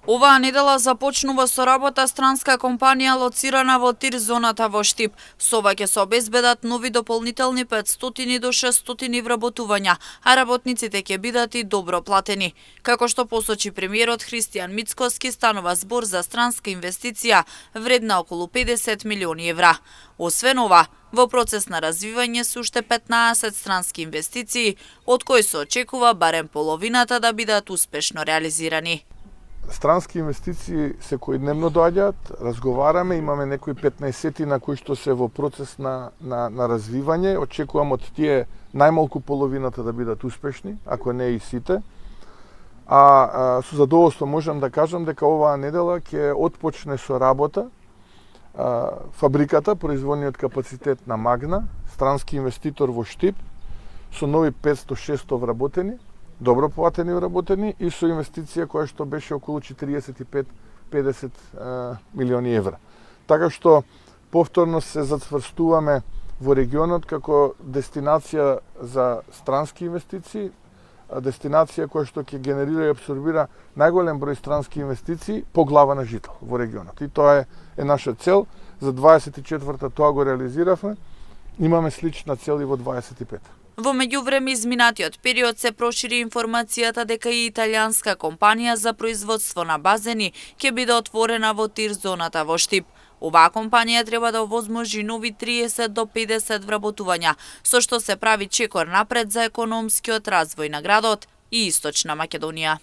Оваа недела започнува со работа странска компанија лоцирана во Тир зоната во Штип. Со ова ќе се обезбедат нови дополнителни 500 до 600 вработувања, а работниците ќе бидат и добро платени. Како што посочи премиерот Христијан Мицкоски, станува збор за странска инвестиција вредна околу 50 милиони евра. Освен ова, во процес на развивање се уште 15 странски инвестиции, од кои се очекува барем половината да бидат успешно реализирани. Странски инвестиции секојдневно доаѓаат, разговараме, имаме некои 15 на кои што се во процес на развивање. Очекувам од тие најмалку половината да бидат успешни, ако не и сите. Со задоволство можам да кажам дека оваа недела ќе отпочне со работа фабриката, производниот капацитет на Магна, странски инвеститор во Штип, со нови 500-600 вработени, добро платени вработени и со инвестиција која што беше околу 45-50 милиони евра. Така што повторно се зацврстуваме во регионот како дестинација за странски инвестиции, дестинација која што ќе генерира и абсорбира најголем број странски инвестиции по глава на жител во регионот. И тоа е наша цел. За 24-та тоа го реализиравме. Имаме слична цел и во 25-та. Во меѓувреме изминатиот период се прошири информацијата дека и италијанска компанија за производство на базени ќе биде отворена во Тир зоната во Штип. Оваа компанија треба да овозможи нови 30 до 50 вработувања, со што се прави чекор напред за економскиот развој на градот и Источна Македонија.